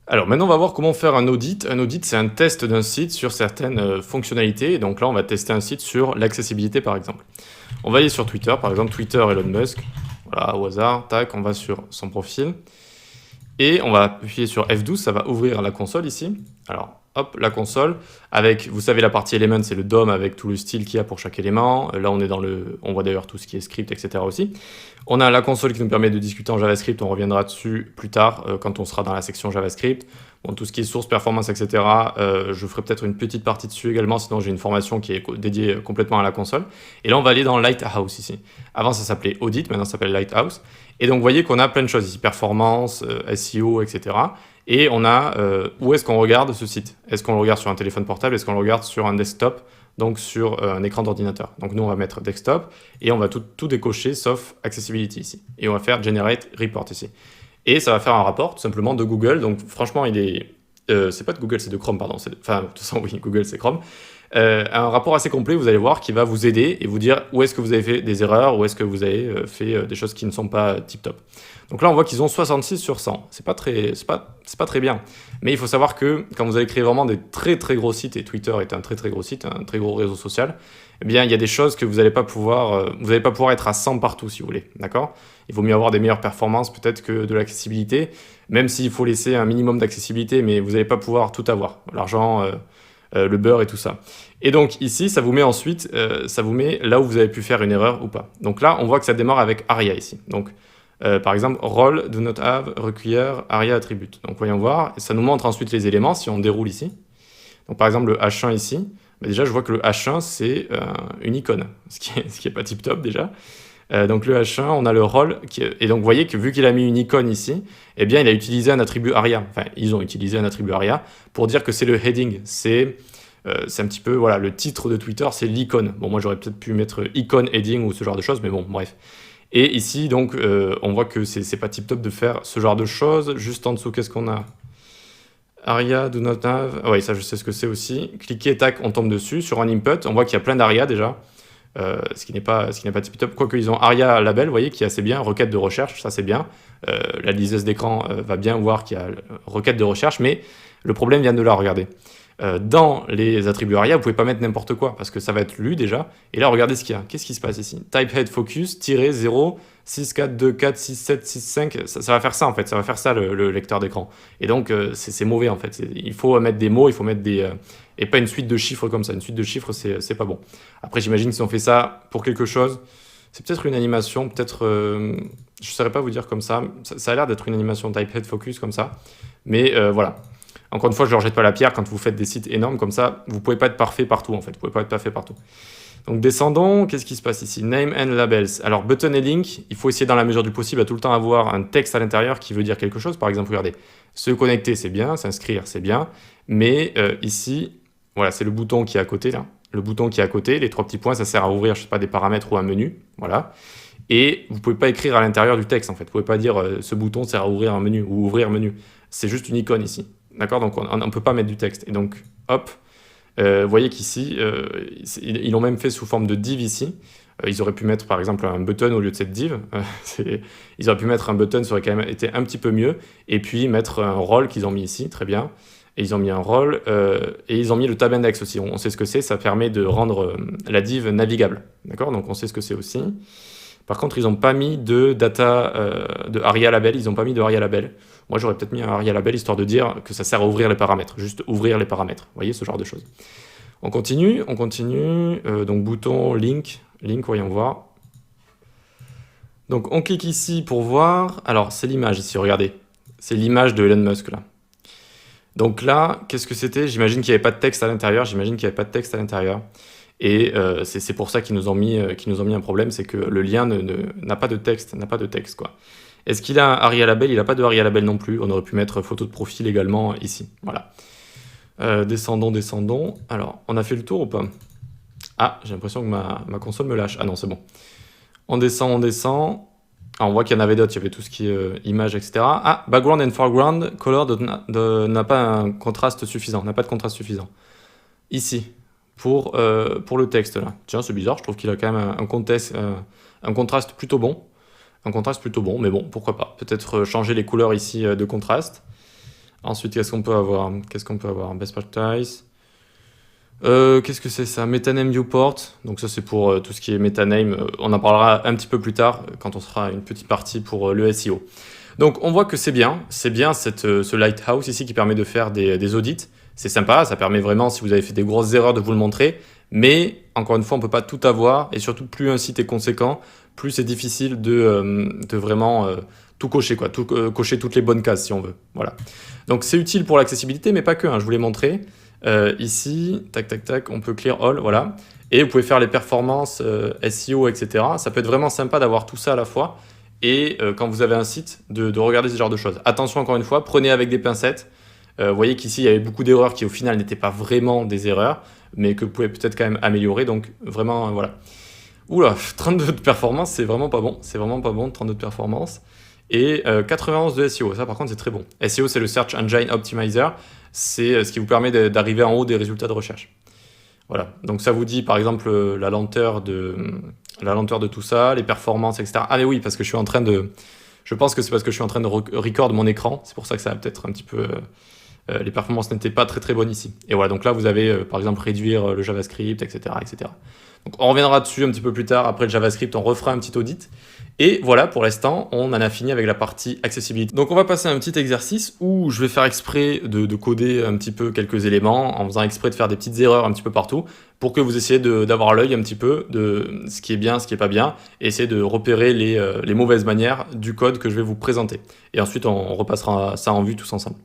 Alors maintenant, on va voir comment faire un audit. Un audit, c'est un test d'un site sur certaines fonctionnalités. Et donc là, on va tester un site sur l'accessibilité, par exemple. On va aller sur Twitter, par exemple Twitter Elon Musk. Voilà, au hasard, tac, on va sur son profil. Et on va appuyer sur F12, ça va ouvrir la console ici. Alors, hop, la console, avec, vous savez, la partie Element, c'est le DOM avec tout le style qu'il y a pour chaque élément. Là, on est dans le, on voit d'ailleurs tout ce qui est script, etc. aussi. On a la console qui nous permet de discuter en JavaScript, on reviendra dessus plus tard quand on sera dans la section JavaScript. Bon, tout ce qui est source, performance, etc. Je ferai peut-être une petite partie dessus également, sinon j'ai une formation qui est dédiée complètement à la console. Et là, on va aller dans Lighthouse ici. Avant, ça s'appelait Audit, maintenant ça s'appelle Lighthouse. Et donc, vous voyez qu'on a plein de choses ici, performance, SEO, etc. Et on a où est-ce qu'on regarde ce site. Est-ce qu'on le regarde sur un téléphone portable? Est-ce qu'on le regarde sur un desktop? Donc sur un écran d'ordinateur. Donc nous, on va mettre desktop et on va tout décocher sauf accessibility ici. Et on va faire generate report ici. Et ça va faire un rapport tout simplement de Google. Donc franchement, il est... c'est pas de Google, c'est de Chrome, pardon. Enfin, de toute façon, oui, Google, c'est Chrome. Un rapport assez complet, vous allez voir, qui va vous aider et vous dire où est-ce que vous avez fait des erreurs, où est-ce que vous avez fait des choses qui ne sont pas tip-top. Donc là, on voit qu'ils ont 66 sur 100. C'est pas très bien. Mais il faut savoir que quand vous allez créer vraiment des très très gros sites, et Twitter est un très très gros site, un très gros réseau social, eh bien, il y a des choses que vous n'allez pas pouvoir être à 100 partout si vous voulez, d'accord? Il vaut mieux avoir des meilleures performances peut-être que de l'accessibilité, même s'il faut laisser un minimum d'accessibilité, mais vous n'allez pas pouvoir tout avoir. L'argent, le beurre et tout ça. Et donc ici, ça vous met ensuite, ça vous met là où vous avez pu faire une erreur ou pas. Donc là, on voit que ça démarre avec ARIA ici. Donc par exemple, role do not have require ARIA attribute. Donc voyons voir, ça nous montre ensuite les éléments si on déroule ici. Donc par exemple le H1 ici, bah, déjà je vois que le H1 c'est une icône, ce qui est pas tip top déjà. Donc le H1, on a le role, et donc vous voyez que vu qu'il a mis une icône ici, eh bien il a utilisé un attribut ARIA, enfin ils ont utilisé un attribut ARIA pour dire que c'est le heading, c'est un petit peu, voilà, le titre de Twitter, c'est l'icône. Bon, moi j'aurais peut-être pu mettre icône, heading ou ce genre de choses, mais bon, bref. Et ici, donc, on voit que c'est pas tip top de faire ce genre de choses. Juste en dessous, qu'est-ce qu'on a? Aria, do not have. Ah oui, ça, je sais ce que c'est aussi. Cliquez, tac, on tombe dessus. Sur un input, on voit qu'il y a plein d'Aria déjà. Ce qui n'est pas tip top. Quoique, ils ont Aria label, vous voyez, qui est assez bien. Requête de recherche, ça c'est bien. La liseuse d'écran va bien voir qu'il y a requête de recherche, mais le problème vient de là, regardez. Dans les attributs ARIA, vous pouvez pas mettre n'importe quoi parce que ça va être lu déjà. Et là, regardez ce qu'il y a. Qu'est-ce qui se passe ici? Typehead focus, 0, 6, 4, 2, 4, 6, 7, 6, 5. Ça va faire ça en fait. Ça va faire ça le lecteur d'écran. Et donc, c'est mauvais en fait. Il faut mettre des mots, il faut mettre des. Et pas une suite de chiffres comme ça. Une suite de chiffres, c'est pas bon. Après, j'imagine que si on fait ça pour quelque chose, c'est peut-être une animation, peut-être. Je ne saurais pas vous dire comme ça. Ça a l'air d'être une animation Typehead focus comme ça. Mais voilà. Encore une fois, je ne leur jette pas la pierre quand vous faites des sites énormes comme ça. Vous ne pouvez pas être parfait partout en fait. Vous ne pouvez pas être parfait partout. Donc descendons, qu'est-ce qui se passe ici? Name and labels. Alors button et link, il faut essayer dans la mesure du possible à tout le temps avoir un texte à l'intérieur qui veut dire quelque chose. Par exemple, regardez, se connecter c'est bien, s'inscrire c'est bien. Mais ici, voilà, c'est le bouton qui est à côté là. Le bouton qui est à côté, les trois petits points, ça sert à ouvrir, je sais pas, des paramètres ou un menu. Voilà. Et vous ne pouvez pas écrire à l'intérieur du texte en fait. Vous ne pouvez pas dire ce bouton sert à ouvrir un menu ou ouvrir un menu. C'est juste une icône ici. D'accord? Donc on ne peut pas mettre du texte. Et donc, hop, vous voyez qu'ici, ils l'ont même fait sous forme de div ici. Ils auraient pu mettre par exemple un button au lieu de cette div. Ils auraient pu mettre un button, ça aurait quand même été un petit peu mieux. Et puis mettre un role qu'ils ont mis ici, très bien. Et ils ont mis un role, et ils ont mis le tab index aussi. On sait ce que c'est, ça permet de rendre la div navigable. D'accord? Donc on sait ce que c'est aussi. Par contre, ils n'ont pas mis de data, de ARIA label, ils n'ont pas mis de ARIA label. Moi, j'aurais peut-être mis un ARIA label histoire de dire que ça sert à ouvrir les paramètres, juste ouvrir les paramètres. Vous voyez, ce genre de choses. On continue. Donc, bouton, link, voyons voir. Donc, on clique ici pour voir. Alors, c'est l'image ici, regardez. C'est l'image de Elon Musk, là. Donc là, qu'est-ce que c'était? J'imagine qu'il n'y avait pas de texte à l'intérieur. Et c'est pour ça qu'ils nous ont mis un problème, c'est que le lien n'a pas de texte, quoi. Est-ce qu'il a un ARIA label? Il n'a pas de ARIA label non plus. On aurait pu mettre photo de profil également ici. Voilà. Descendons. Alors, on a fait le tour ou pas? Ah, j'ai l'impression que ma console me lâche. Ah non, c'est bon. On descend. Ah, on voit qu'il y en avait d'autres. Il y avait tout ce qui est image, etc. Ah, background and foreground color n'a pas un contraste suffisant. N'a pas de contraste suffisant. Ici. Pour le texte là. Tiens, c'est bizarre, je trouve qu'il a quand même un contraste plutôt bon. Mais bon, pourquoi pas. Peut-être changer les couleurs ici de contraste. Ensuite, qu'est-ce qu'on peut avoir? Qu'est-ce qu'on peut avoir? Best practice. Qu'est-ce que c'est ça? Metaname viewport. Donc ça c'est pour tout ce qui est metaname. On en parlera un petit peu plus tard quand on sera une petite partie pour le SEO. Donc on voit que c'est bien ce Lighthouse ici qui permet de faire des audits. C'est sympa, ça permet vraiment si vous avez fait des grosses erreurs de vous le montrer. Mais encore une fois, on ne peut pas tout avoir et surtout plus un site est conséquent, plus c'est difficile de vraiment tout cocher, quoi, cocher toutes les bonnes cases si on veut. Voilà. Donc c'est utile pour l'accessibilité, mais pas que, hein, je vous l'ai montré. Ici, tac, tac, tac, on peut clear all, voilà. Et vous pouvez faire les performances SEO, etc. Ça peut être vraiment sympa d'avoir tout ça à la fois. Et quand vous avez un site, de regarder ce genre de choses. Attention, encore une fois, prenez avec des pincettes. Vous voyez qu'ici, il y avait beaucoup d'erreurs qui, au final, n'étaient pas vraiment des erreurs, mais que vous pouvez peut-être quand même améliorer. Donc, vraiment, voilà. Oula, 32 de performance, c'est vraiment pas bon. C'est vraiment pas bon, 32 de performance. Et 91 de SEO, ça par contre c'est très bon. SEO c'est le Search Engine Optimizer, c'est ce qui vous permet d'arriver en haut des résultats de recherche. Voilà, donc ça vous dit par exemple la lenteur de tout ça, les performances, etc. Ah mais oui, parce que je pense que c'est parce que je suis en train de record mon écran, c'est pour ça que ça va peut-être un petit peu... les performances n'étaient pas très très bonnes ici. Et voilà, donc là vous avez par exemple réduire le JavaScript, etc., etc. Donc on reviendra dessus un petit peu plus tard, après le JavaScript, on refera un petit audit. Et voilà, pour l'instant, on en a fini avec la partie accessibilité. Donc on va passer à un petit exercice où je vais faire exprès de coder un petit peu quelques éléments, en faisant exprès de faire des petites erreurs un petit peu partout, pour que vous essayiez d'avoir l'œil un petit peu de ce qui est bien, ce qui est pas bien, et essayer de repérer les mauvaises manières du code que je vais vous présenter. Et ensuite, on repassera ça en vue tous ensemble.